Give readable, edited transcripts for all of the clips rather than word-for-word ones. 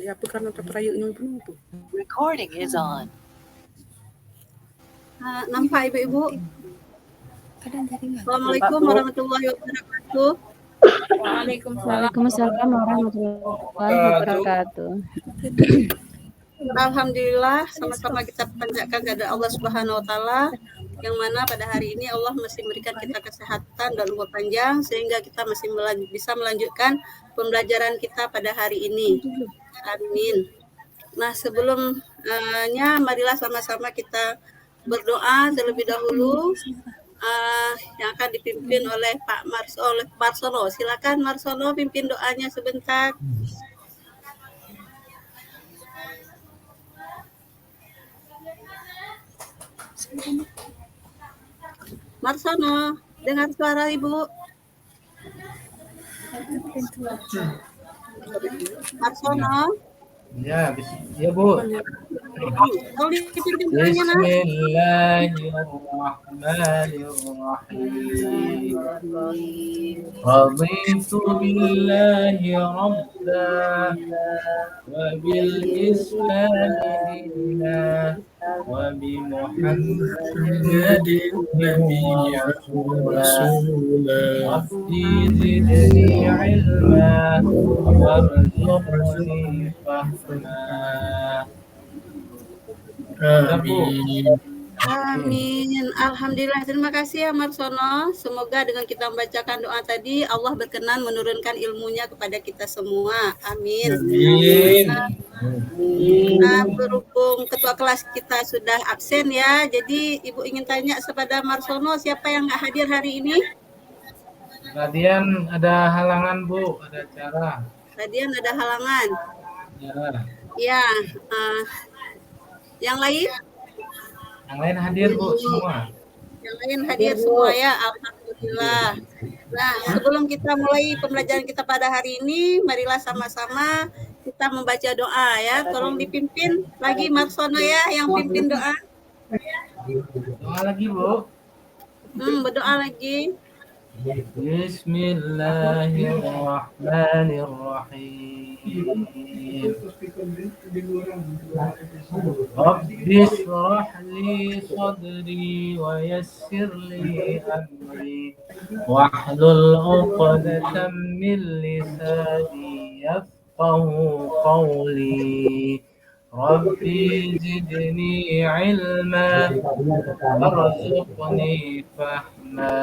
Ya, apa karena terperayunya penuh tuh. Recording is on. Nampak ibu-ibu? Assalamualaikum warahmatullahi wabarakatuh. Waalaikumsalam warahmatullahi wabarakatuh. Alhamdulillah, sama-sama kita panjatkan kepada Allah Subhanahu wa taala yang mana pada hari ini Allah masih memberikan kita kesehatan dan umur panjang sehingga kita masih bisa melanjutkan pembelajaran kita pada hari ini. Amin. Nah, sebelumnya marilah sama-sama kita berdoa terlebih dahulu yang akan dipimpin oleh Pak Marsono. Silakan Marsono pimpin doanya sebentar. Marsono, dengar suara Ibu. Marsono. Ya, Bu. Bismillahirrahmanirrahim. Raditu billahi rabban wa bil islami dinan wa bi Muhammadin nabiyyan rasulan. Rabbi zidni ilma warzuqni fahma. Amin. Amin. Alhamdulillah. Terima kasih ya Marsono. Semoga dengan kita membacakan doa tadi Allah berkenan menurunkan ilmunya kepada kita semua. Amin. Amin. Nah, berhubung ketua kelas kita sudah absen ya, jadi Ibu ingin tanya kepada Marsono siapa yang nggak hadir hari ini? Radian ada halangan, Bu, ada acara. Radian ada halangan. Ya. Ya. Yang lain? Yang lain hadir, Bu, semua. Yang lain hadir semua ya, alhamdulillah. Nah, sebelum kita mulai pembelajaran kita pada hari ini, marilah sama-sama kita membaca doa ya. Tolong dipimpin lagi Marsono ya yang pimpin doa. Doa lagi, Bu. Berdoa lagi. Bismillahirrahmanirrahim. Rabbi shrah li sadri wa yassir li amri wahlul 'uqdatam min lisani yafqahu qawli. Rabbi zidni ilma warzuqni fahma.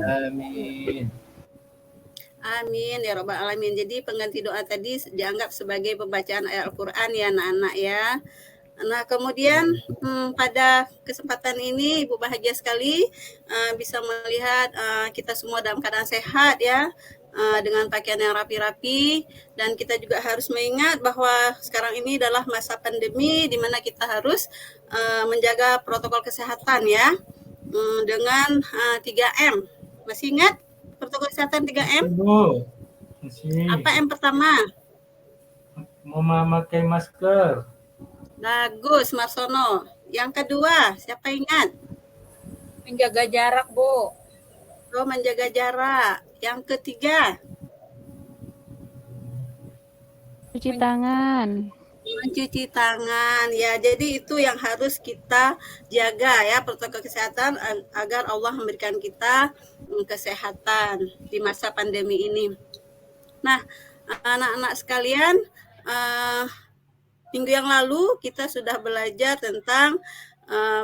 Amin. Amin ya Rabbal Alamin. Jadi pengganti doa tadi dianggap sebagai pembacaan ayat Al-Quran ya anak-anak ya. Nah kemudian pada kesempatan ini Ibu bahagia sekali bisa melihat kita semua dalam keadaan sehat ya. Dengan pakaian yang rapi-rapi, dan kita juga harus mengingat bahwa sekarang ini adalah masa pandemi di mana kita harus menjaga protokol kesehatan ya dengan 3M. Masih ingat protokol kesehatan 3M? Masih. Apa M pertama? Memakai masker. Bagus Marsono. Yang kedua, siapa ingat? Menjaga jarak, Bu. Oh, menjaga jarak. Yang ketiga, Cuci tangan. mencuci tangan. Ya, jadi itu yang harus kita jaga ya, protokol kesehatan agar Allah memberikan kita kesehatan di masa pandemi ini. Nah, anak-anak sekalian, minggu yang lalu kita sudah belajar tentang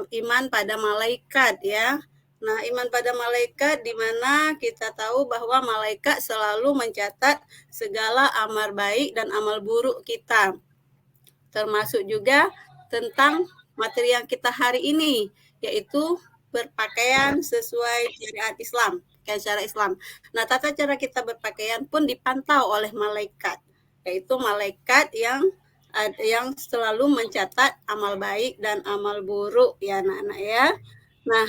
iman pada malaikat ya. Nah, iman pada malaikat di mana kita tahu bahwa malaikat selalu mencatat segala amal baik dan amal buruk kita. Termasuk juga tentang materi yang kita hari ini, yaitu berpakaian sesuai syariat Islam, syariat Islam. Nah, tata cara kita berpakaian pun dipantau oleh malaikat, yaitu malaikat yang selalu mencatat amal baik dan amal buruk ya anak-anak ya. Nah,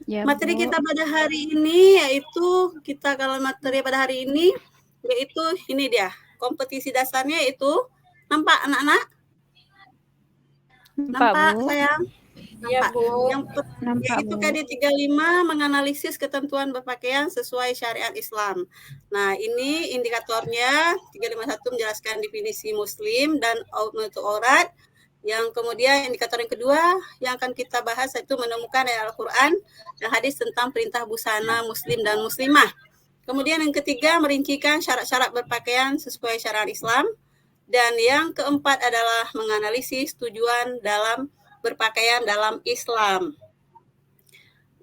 Ya, materi Bu. kita pada hari ini yaitu ini dia kompetisi dasarnya yaitu nampak anak-anak? Nampak Bu. sayang? Iya, Nampak? Bu. Nampak, Yaitu Bu. KD 35 menganalisis ketentuan berpakaian sesuai syariat Islam. Nah, ini indikatornya 351 menjelaskan definisi muslim dan menutup aurat. Yang kemudian indikator yang kedua yang akan kita bahas yaitu menemukan ayat Al-Quran dan hadis tentang perintah busana muslim dan muslimah. Kemudian yang ketiga merincikan syarat-syarat berpakaian sesuai syariat Islam. Dan yang keempat adalah menganalisis tujuan dalam berpakaian dalam Islam.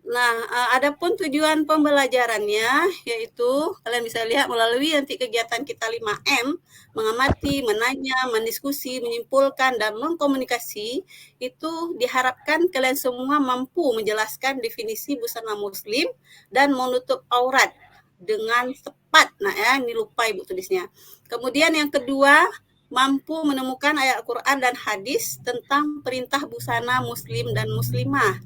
Nah, adapun tujuan pembelajarannya yaitu kalian bisa lihat melalui nanti kegiatan kita 5M, mengamati, menanya, mendiskusi, menyimpulkan, dan mengkomunikasi, itu diharapkan kalian semua mampu menjelaskan definisi busana muslim dan menutup aurat dengan tepat. Nah ya, ini lupa Ibu tulisnya. Kemudian yang kedua, mampu menemukan ayat Al-Quran dan hadis tentang perintah busana muslim dan muslimah.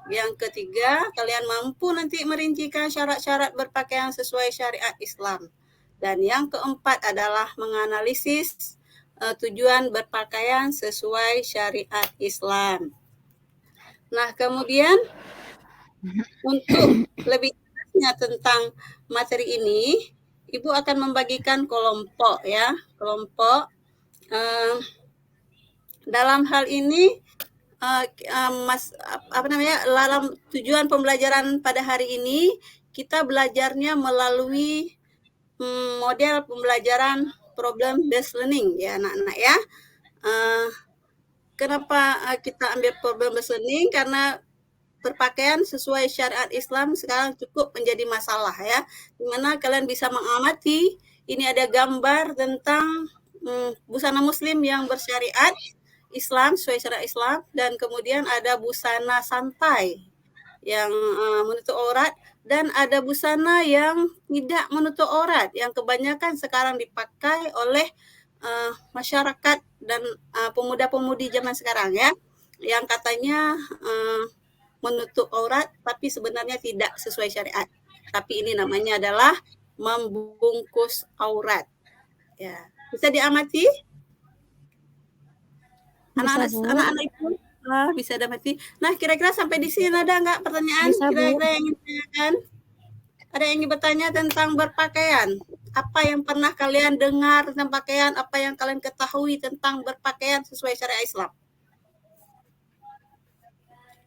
Yang ketiga, kalian mampu nanti merincikan syarat-syarat berpakaian sesuai syariat Islam. Dan yang keempat adalah menganalisis tujuan berpakaian sesuai syariat Islam. Nah, kemudian untuk lebih jelasnya tentang materi ini, Ibu akan membagikan kelompok ya, kelompok. Dalam hal ini dalam tujuan pembelajaran pada hari ini kita belajarnya melalui model pembelajaran problem based learning ya anak-anak ya. Kenapa kita ambil problem based learning? Karena berpakaian sesuai syariat Islam sekarang cukup menjadi masalah ya, dimana kalian bisa mengamati ini ada gambar tentang busana muslim yang bersyariat Islam sesuai syariat Islam, dan kemudian ada busana santai yang menutup aurat, dan ada busana yang tidak menutup aurat yang kebanyakan sekarang dipakai oleh masyarakat dan pemuda-pemudi zaman sekarang ya, yang katanya menutup aurat tapi sebenarnya tidak sesuai syariat. Tapi ini namanya adalah membungkus aurat. Ya, bisa diamati? Anak-anak Ibu bisa diamati. Nah, kira-kira sampai di sini ada nggak pertanyaan? Bisa, Bu. Kira-kira yang ingin ditanyakan? Ada yang ingin bertanya tentang berpakaian? Apa yang pernah kalian dengar tentang pakaian? Apa yang kalian ketahui tentang berpakaian sesuai syariat Islam?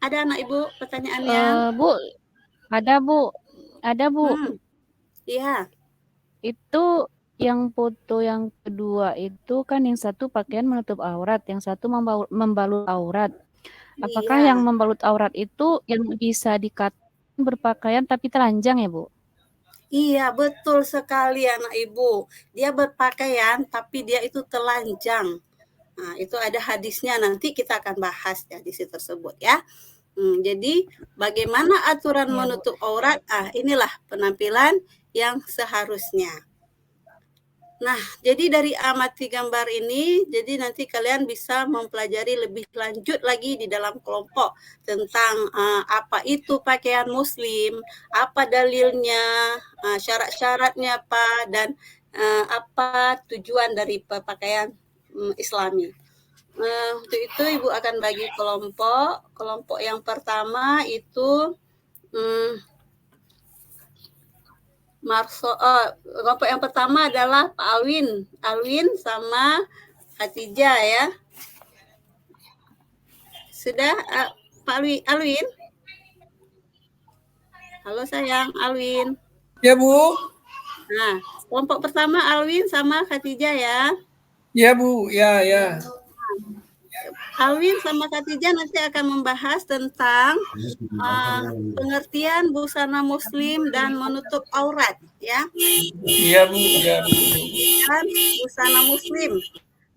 Ada anak Ibu pertanyaannya? Bu, ada Bu. Ada Bu. Iya. Itu yang foto yang kedua itu kan yang satu pakaian menutup aurat, yang satu membalut aurat. Apakah Iya. yang membalut aurat itu yang bisa dikatakan berpakaian tapi telanjang ya Bu? Iya, betul sekali anak Ibu. Dia berpakaian tapi dia itu telanjang. Nah, itu ada hadisnya, nanti kita akan bahas ya di situ tersebut ya. Jadi bagaimana aturan menutup aurat? Inilah penampilan yang seharusnya. Nah, jadi dari amati gambar ini, jadi nanti kalian bisa mempelajari lebih lanjut lagi di dalam kelompok tentang apa itu pakaian muslim, apa dalilnya, syarat-syaratnya apa, dan apa tujuan dari pakaian Islami. Untuk itu Ibu akan bagi kelompok. Kelompok yang pertama itu kelompok yang pertama adalah Pak Alwin sama Khatijah ya. Sudah Pak Alwin? Halo sayang, Alwin. Ya Bu. Nah, kelompok pertama Alwin sama Khatijah ya. Ya Bu, ya. Alwin sama Khatijah nanti akan membahas tentang pengertian busana muslim dan menutup aurat ya. Iya Bu, Dan busana muslim.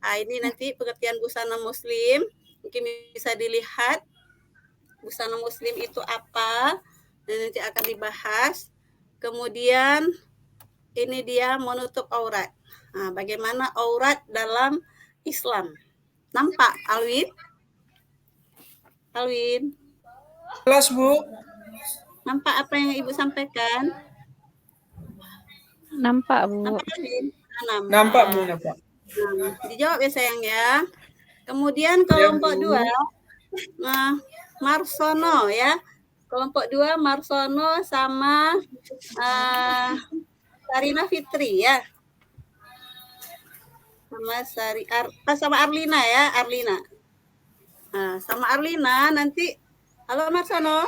Ini nanti pengertian busana muslim, mungkin bisa dilihat busana muslim itu apa, dan nanti akan dibahas. Kemudian ini dia menutup aurat. Bagaimana aurat dalam Islam? Nampak, Alwin? Kelas Bu. Nampak apa yang Ibu sampaikan? Nampak Bu. Nampak Bu. Dijawab ya sayang ya. Kemudian kelompok 2. Nah, Marsono ya. Kelompok 2 Marsono sama Sarina Fitri ya. Sama Arlina ya, Arlina. Nah, sama Arlina nanti. Halo Marsono.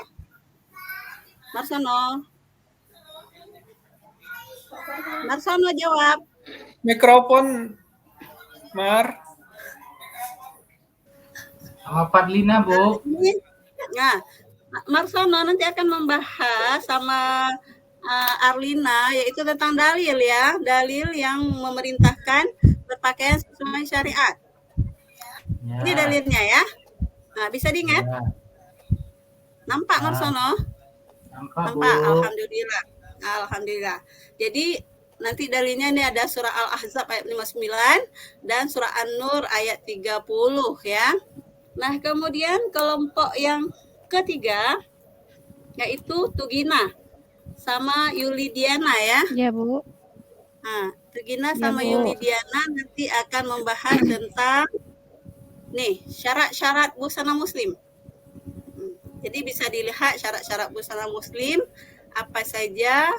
Marsono jawab. Mikrofon, Mar. Sama Padlina, Bu. Nah, Marsono nanti akan membahas sama Arlina yaitu tentang dalil ya, dalil yang memerintahkan berpakaian sesuai syariat. Ya. Ini dalilnya ya. Nah, bisa diingat? Ya. Nampak Marsono? Nampak, Bu. Alhamdulillah. Alhamdulillah. Jadi nanti dalilnya ini ada surah Al-Ahzab ayat 59 dan surah An-Nur ayat 30 ya. Nah, kemudian kelompok yang ketiga yaitu Tugina sama Yulidiana ya. Ya, Bu. Nah, Tugina Ya, sama Bu. Yulidiana nanti akan membahas tentang nih syarat-syarat busana muslim. Jadi bisa dilihat syarat-syarat busana muslim apa saja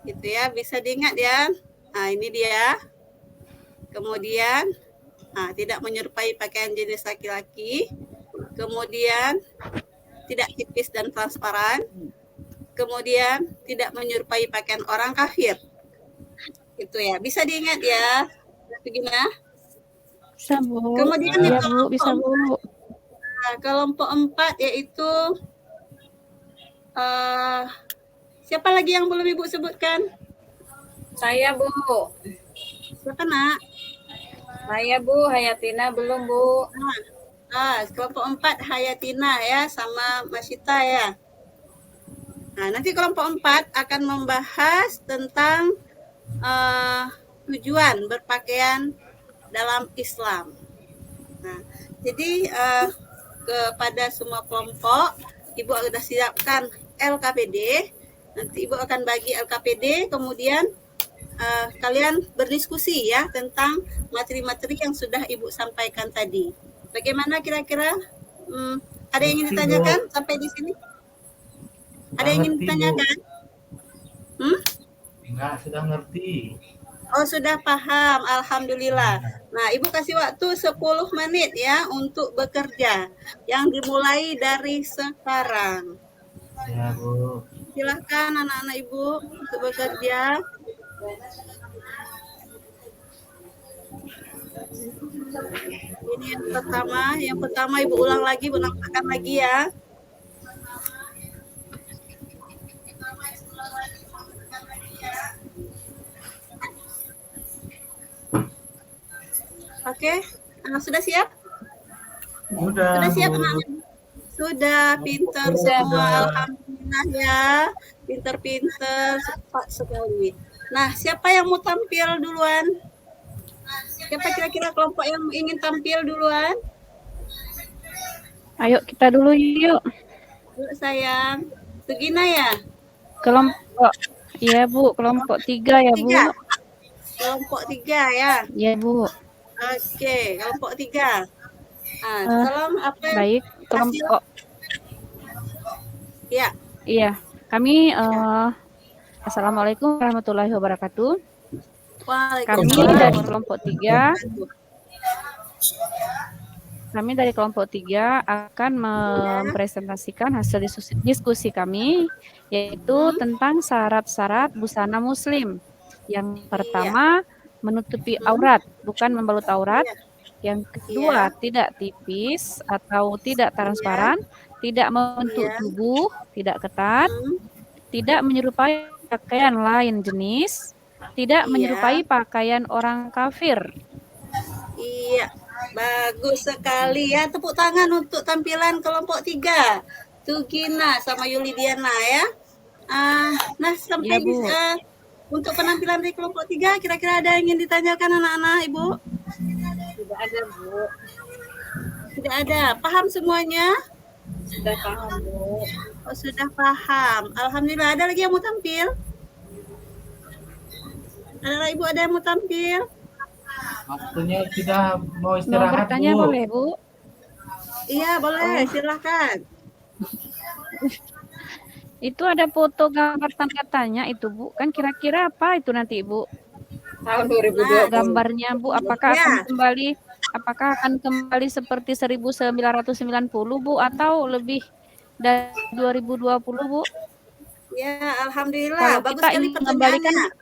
gitu ya, bisa diingat ya. Nah, ini dia. Kemudian tidak menyerupai pakaian jenis laki-laki. Kemudian tidak tipis dan transparan. Kemudian tidak menyerupai pakaian orang kafir. Itu ya, bisa diingat ya. Gimana? Bisa, Bu. Kemudian Ya, Bu, bisa, Bu. Kelompok 4 yaitu siapa lagi yang belum Ibu sebutkan? Saya, Bu. Siapa nak? Saya, Bu. Hayatina belum, Bu. Kelompok 4 Hayatina ya sama Masita ya. Nah, nanti kelompok 4 akan membahas tentang tujuan berpakaian dalam Islam. Nah, jadi kepada semua kelompok, Ibu sudah siapkan LKPD. Nanti Ibu akan bagi LKPD, kemudian kalian berdiskusi ya tentang materi-materi yang sudah Ibu sampaikan tadi. Bagaimana kira-kira? Ada yang ingin ditanyakan sampai di sini? Ada yang ingin ditanyakan? Enggak, sudah ngerti. Oh, sudah paham. Alhamdulillah. Nah, Ibu kasih waktu 10 menit ya untuk bekerja. Yang dimulai dari sekarang. Ya, Bu. Silahkan anak-anak Ibu untuk bekerja. Ini yang pertama. Yang pertama Ibu ulang lagi, Bu nampakkan lagi ya. Oke, sudah siap? Sudah, Sudah siap Bu. anak-anak? Sudah, pintar semua. Alhamdulillah ya. Pintar-pintar, cepat sekali. Nah, siapa yang mau tampil duluan? Siapa kira-kira kelompok yang ingin tampil duluan? Ayo kita dulu yuk. Yuk sayang. Tugina ya? Kelompok, iya Bu, kelompok 3 ya Bu. Kelompok 3 ya? Iya Bu. Oke, kelompok 3. Salam apa? Baik, kelompok. Ya. Iya, kami Assalamualaikum warahmatullahi wabarakatuh. Kami dari kelompok 3. Kami dari kelompok 3 akan mempresentasikan hasil diskusi kami, yaitu tentang syarat-syarat busana muslim. Yang pertama, menutupi aurat, bukan membalut aurat. Yang kedua, tidak tipis atau tidak transparan, tidak membentuk tubuh, tidak ketat, tidak menyerupai pakaian lain jenis, tidak menyerupai pakaian orang kafir. Iya, bagus sekali ya. Tepuk tangan untuk tampilan kelompok 3. Tugina sama Yulidiana ya. Nah, sampai untuk penampilan dari kelompok 3, kira-kira ada yang ingin ditanyakan anak-anak Ibu? Tidak ada, Bu. Tidak ada. Paham semuanya? Sudah paham, Bu. Oh, sudah paham. Alhamdulillah. Ada lagi yang mau tampil? Ada Ibu ada yang mau tampil? Waktunya sudah mau Mau istirahat, bertanya Bu. boleh Bu? Iya, boleh, silakan. Itu ada foto gambar tanda tanya itu, Bu. Kan kira-kira apa itu nanti, Bu? Tahun 2020. Gambarnya, Bu, apakah akan kembali seperti 1990, Bu, atau lebih dari 2020, Bu? Ya, alhamdulillah. Kalau Bagus kita sekali ingin mengembalikan pertanyaannya.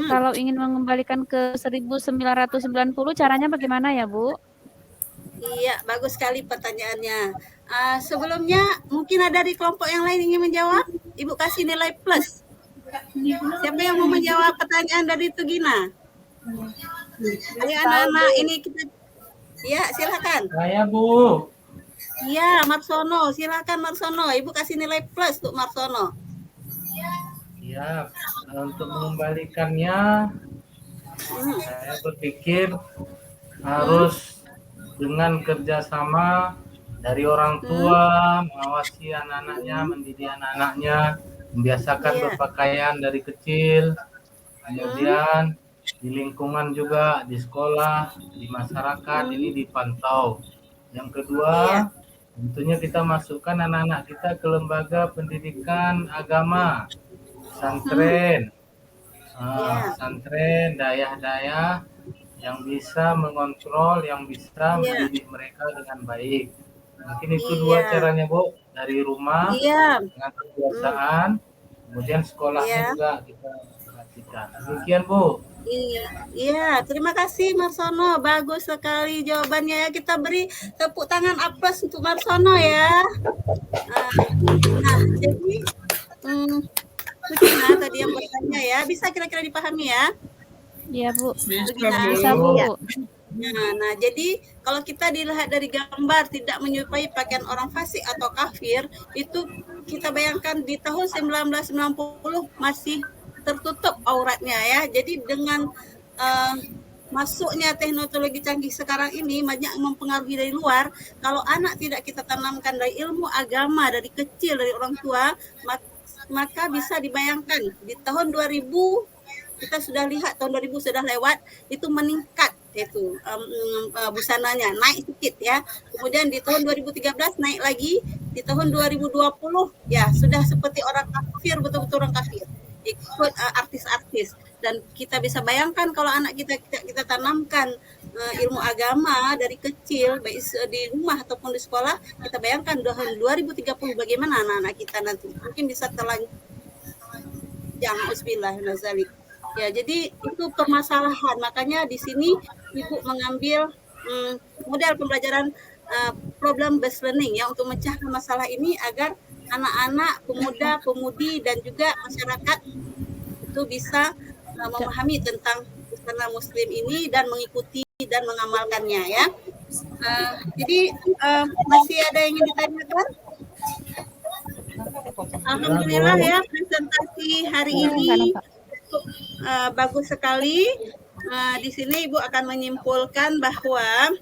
kalau ingin mengembalikan ke 1990 caranya bagaimana ya, Bu? Iya, bagus sekali pertanyaannya. Sebelumnya mungkin ada di kelompok yang lain ingin menjawab? Ibu kasih nilai plus. Siapa yang mau menjawab pertanyaan dari Tugina? Ayo anak-anak, ini kita. Ya, silakan. Saya, Bu. Iya, Marsono, silakan Marsono. Ibu kasih nilai plus untuk Marsono. Siap. Untuk mengembalikannya, saya berpikir harus dengan kerjasama dari orang tua, mengawasi anak-anaknya, mendidik anak-anaknya, membiasakan berpakaian dari kecil, kemudian di lingkungan juga, di sekolah, di masyarakat ini dipantau. Yang kedua, tentunya kita masukkan anak-anak kita ke lembaga pendidikan agama, pesantren, pesantren, dayah-dayah yang bisa mengontrol, yang bisa mendidik mereka dengan baik. Mungkin itu dua caranya, Bu, dari rumah dengan kebiasaan, kemudian sekolahnya juga kita perhatikan. Demikian, Bu. Iya, terima kasih Marsono. Bagus sekali jawabannya ya. Kita beri tepuk tangan aplaus untuk Marsono ya. Nah, jadi Tugina tadi yang bertanya ya, bisa kira-kira dipahami ya? Iya, Bu. Bisa, Bu. Nah, jadi kalau kita dilihat dari gambar tidak menyerupai pakaian orang fasik atau kafir, itu kita bayangkan di tahun 1990 masih tertutup auratnya ya. Jadi dengan masuknya teknologi canggih sekarang ini banyak mempengaruhi dari luar. Kalau anak tidak kita tanamkan dari ilmu agama dari kecil dari orang tua, maka bisa dibayangkan di tahun 2000 kita sudah lihat tahun 2000 sudah lewat, itu meningkat itu busananya naik sedikit ya. Kemudian di tahun 2013 naik lagi, di tahun 2020 ya sudah seperti orang kafir, betul-betul orang kafir, ikut artis-artis. Dan kita bisa bayangkan kalau anak kita tanamkan ilmu agama dari kecil, baik di rumah ataupun di sekolah, kita bayangkan tahun 2030 bagaimana anak-anak kita nanti, mungkin bisa telanjang. Bismillahirrahmanirrahim. Ya, jadi itu permasalahan. Makanya di sini Ibu mengambil model pembelajaran problem based learning ya untuk memecahkan masalah ini agar anak-anak, pemuda-pemudi dan juga masyarakat itu bisa memahami tentang busana muslim ini dan mengikuti dan mengamalkannya ya. Jadi masih ada yang ingin ditanyakan? Alhamdulillah ya, presentasi hari ini bagus sekali. Di sini Ibu akan menyimpulkan bahwa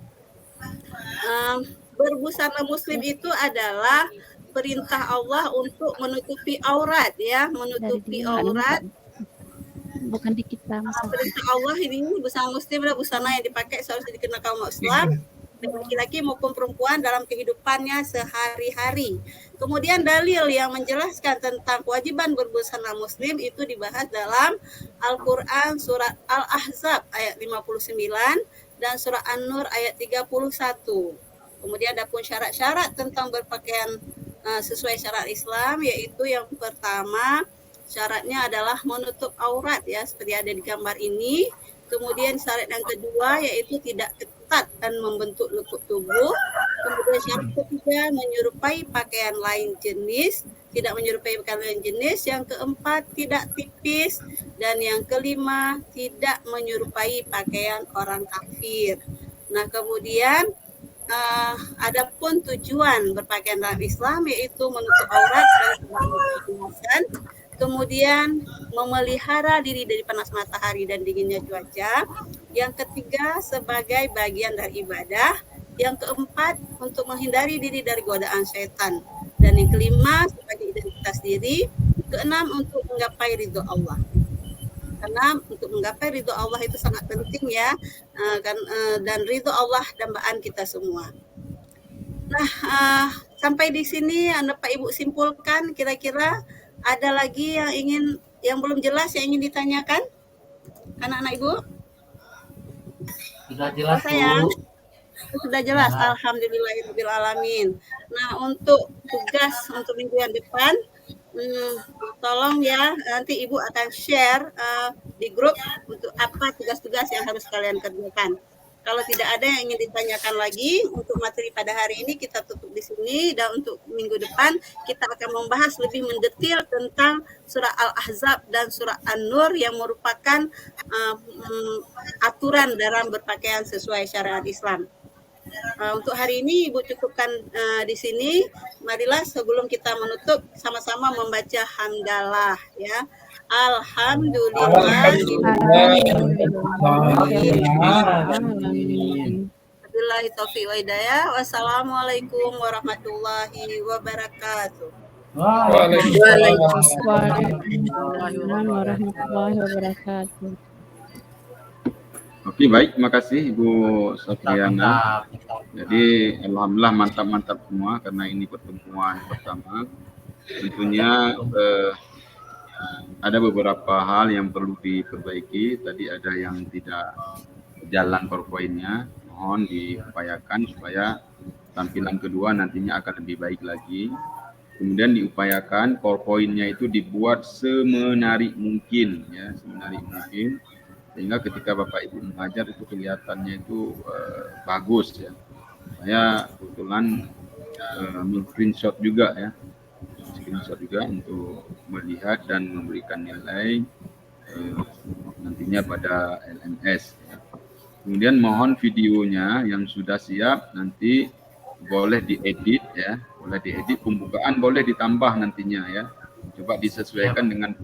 berbusana muslim itu adalah perintah Allah untuk menutupi aurat ya, menutupi aurat. Bukan di kita. Perintah Allah ini busana muslim adalah busana yang dipakai seharusnya dikenal kaum Islam, laki-laki maupun perempuan dalam kehidupannya sehari-hari. Kemudian dalil yang menjelaskan tentang kewajiban berbusana muslim itu dibahas dalam Al-Quran surat Al-Ahzab ayat 59 dan surat An-Nur ayat 31. Kemudian ada pun syarat-syarat tentang berpakaian sesuai syarat Islam, yaitu yang pertama syaratnya adalah menutup aurat ya seperti ada di gambar ini. Kemudian syarat yang kedua yaitu tidak ketat dan membentuk lekuk tubuh. Kemudian syarat ketiga menyerupai pakaian lain jenis, tidak menyerupai pakaian lain jenis. Yang keempat tidak tipis, dan yang kelima tidak menyerupai pakaian orang kafir. Nah, kemudian adapun tujuan berpakaian dalam Islam yaitu menutup aurat dan kemaluan. Kemudian memelihara diri dari panas matahari dan dinginnya cuaca. Yang ketiga sebagai bagian dari ibadah. Yang keempat untuk menghindari diri dari godaan setan. Dan yang kelima sebagai identitas diri. Keenam untuk menggapai ridho Allah. Karena untuk menggapai ridho Allah itu sangat penting ya. Dan ridho Allah dambaan kita semua. Nah, sampai di sini Pak Ibu simpulkan, kira-kira ada lagi yang belum jelas yang ingin ditanyakan? Anak-anak Ibu? Sudah jelas, sayang. Bu. Sudah jelas, alhamdulillahirobbilalamin. Nah, untuk tugas untuk minggu yang depan, tolong ya, nanti Ibu akan share di grup untuk apa tugas-tugas yang harus kalian kerjakan. Kalau tidak ada yang ingin ditanyakan lagi, untuk materi pada hari ini kita tutup di sini, dan untuk minggu depan kita akan membahas lebih mendetil tentang surah Al-Ahzab dan surah An-Nur yang merupakan aturan dalam berpakaian sesuai syariat Islam. Untuk hari ini Ibu cukupkan di sini. Marilah sebelum kita menutup sama-sama membaca hamdalah ya. Wabillahi taufiq wa hidayah. Wassalamualaikum warahmatullahi wabarakatuh. Waalaikumsalam warahmatullahi wabarakatuh. Oke, baik, terima kasih Ibu Sapriana. Jadi alhamdulillah mantap-mantap semua karena ini pertemuan pertama. Tentunya ada beberapa hal yang perlu diperbaiki. Tadi ada yang tidak jalan PowerPoint-nya, mohon diupayakan supaya tampilan kedua nantinya akan lebih baik lagi. Kemudian diupayakan PowerPoint-nya itu dibuat semenarik mungkin, ya, semenarik mungkin, sehingga ketika Bapak Ibu mengajar itu kelihatannya itu bagus ya. Saya kebetulan screenshot juga ya, untuk melihat dan memberikan nilai nantinya pada LMS ya. Kemudian mohon videonya yang sudah siap nanti boleh diedit ya, boleh diedit, pembukaan boleh ditambah nantinya ya, coba disesuaikan dengan